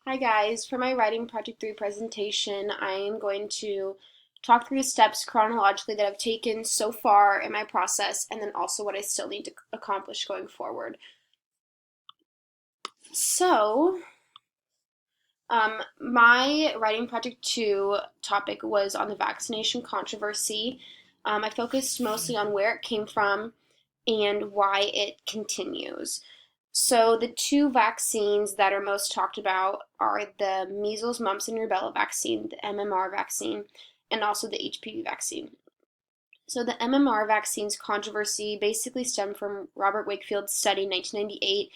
Hi guys, for my Writing Project 3 presentation, I am going to talk through the steps chronologically that I've taken so far in my process and then also what I still need to accomplish going forward. So, my Writing Project 2 topic was on the vaccination controversy. I focused mostly on where it came from and why it continues. So, the two vaccines that are most talked about are the measles, mumps, and rubella vaccine, the MMR vaccine, and also the HPV vaccine. So, the MMR vaccine's controversy basically stemmed from Robert Wakefield's study in 1998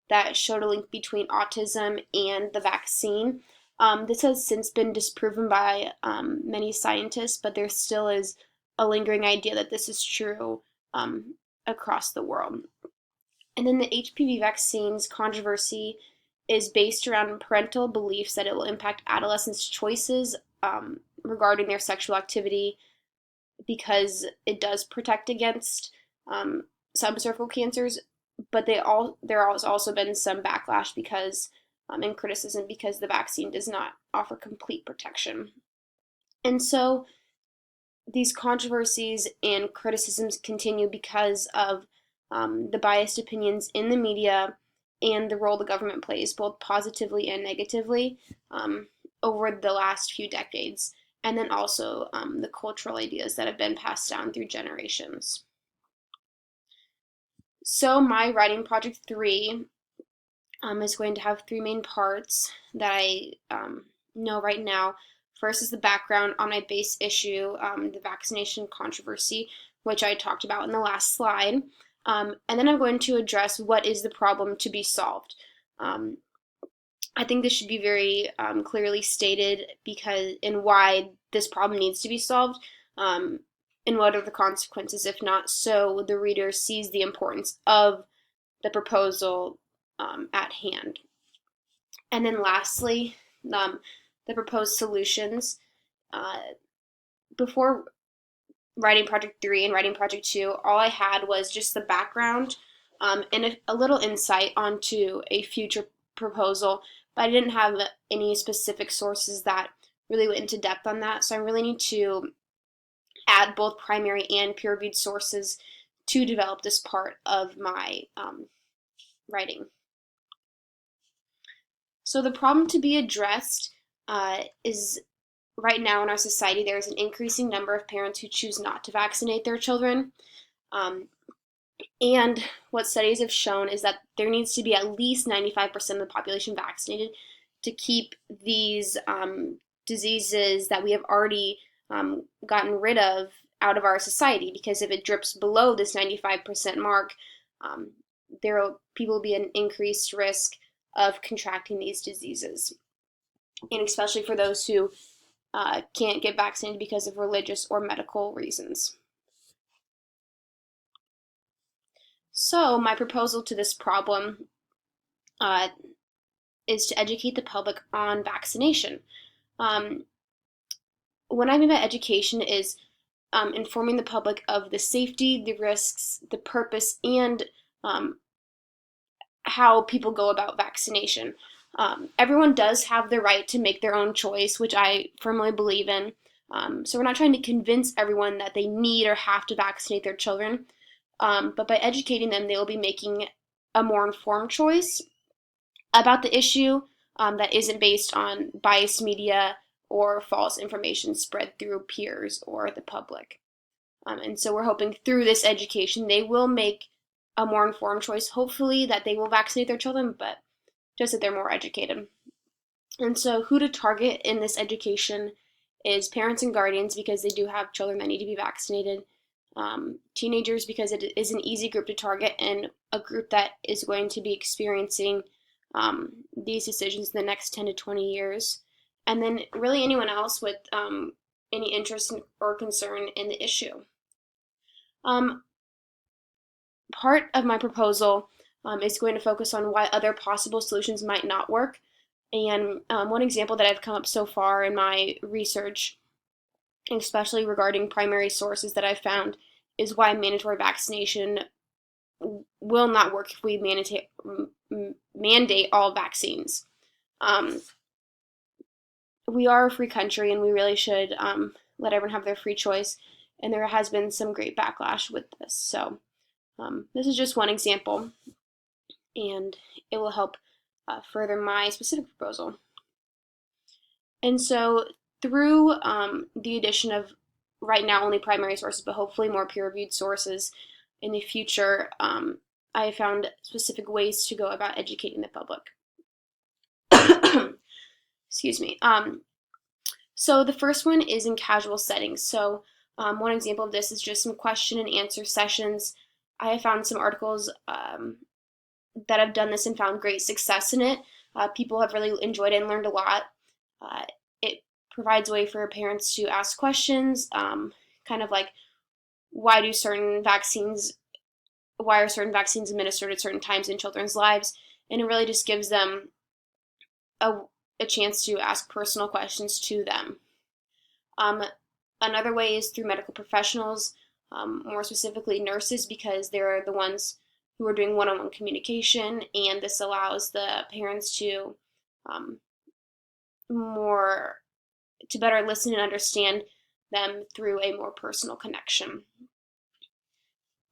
that showed a link between autism and the vaccine. This has since been disproven by many scientists, but there still is a lingering idea that this is true across the world. And then the HPV vaccine's controversy is based around parental beliefs that it will impact adolescents' choices regarding their sexual activity because it does protect against some cervical cancers, but there has also been some backlash because and criticism because the vaccine does not offer complete protection. And so these controversies and criticisms continue because of the biased opinions in the media and the role the government plays, both positively and negatively, over the last few decades, and then also the cultural ideas that have been passed down through generations. So, my Writing Project 3 is going to have three main parts that I know right now. First is the background on my base issue, the vaccination controversy, which I talked about in the last slide. And then I'm going to address what is the problem to be solved. I think this should be very clearly stated and why this problem needs to be solved, and what are the consequences if not, so the reader sees the importance of the proposal at hand. And then lastly, the proposed solutions. Before Writing Project 3 and Writing Project 2, all I had was just the background and a little insight onto a future proposal, but I didn't have any specific sources that really went into depth on that. So I really need to add both primary and peer-reviewed sources to develop this part of my writing. So the problem to be addressed is right now in our society, there is an increasing number of parents who choose not to vaccinate their children. Um, and what studies have shown is that there needs to be at least 95% of the population vaccinated to keep these diseases that we have already gotten rid of out of our society. Because if it drips below this 95% mark, people will be an increased risk of contracting these diseases. And especially for those who can't get vaccinated because of religious or medical reasons. So, my proposal to this problem is to educate the public on vaccination. Um, what I mean by education is informing the public of the safety, the risks, the purpose, and how people go about vaccination. Everyone does have the right to make their own choice, which I firmly believe in. So we're not trying to convince everyone that they need or have to vaccinate their children, but by educating them, they will be making a more informed choice about the issue that isn't based on biased media or false information spread through peers or the public. And so we're hoping through this education, they will make a more informed choice, hopefully that they will vaccinate their children, but just that they're more educated. And so who to target in this education is parents and guardians because they do have children that need to be vaccinated, teenagers because it is an easy group to target and a group that is going to be experiencing these decisions in the next 10 to 20 years, and then really anyone else with any interest or concern in the issue. Part of my proposal is going to focus on why other possible solutions might not work. And one example that I've come up so far in my research, especially regarding primary sources that I've found, is why mandatory vaccination will not work if we mandate all vaccines. we are a free country and we really should let everyone have their free choice. And there has been some great backlash with this. So this is just one example, and it will help further my specific proposal. And so through the addition of right now only primary sources, but hopefully more peer-reviewed sources in the future, I have found specific ways to go about educating the public. Excuse me. So the first one is in casual settings. So one example of this is just some question and answer sessions. I have found some articles that have done this and found great success in it. People have really enjoyed it and learned a lot. It provides a way for parents to ask questions, kind of like why are certain vaccines administered at certain times in children's lives, and it really just gives them a chance to ask personal questions to them. Another way is through medical professionals, more specifically nurses, because they're the ones who are doing one-on-one communication, and this allows the parents to better listen and understand them through a more personal connection.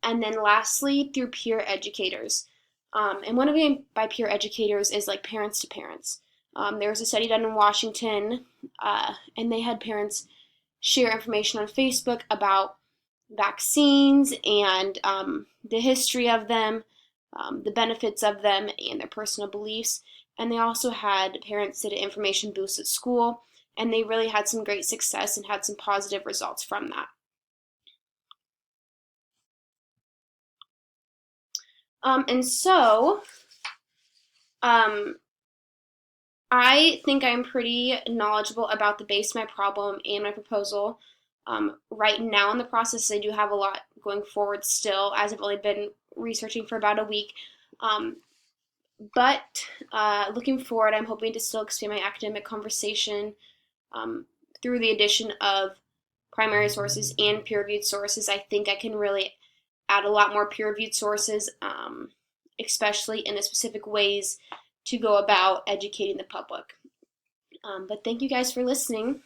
And then lastly, through peer educators. And what I mean by peer educators is like parents to parents. There was a study done in Washington, and they had parents share information on Facebook about vaccines and the history of them, the benefits of them, and their personal beliefs. And they also had parents did an information boost at school, and they really had some great success and had some positive results from that. And so, I think I'm pretty knowledgeable about the base of my problem and my proposal. Right now in the process, I do have a lot going forward still, as I've only been researching for about a week. But looking forward, I'm hoping to still expand my academic conversation through the addition of primary sources and peer-reviewed sources. I think I can really add a lot more peer-reviewed sources, especially in the specific ways to go about educating the public. But thank you guys for listening.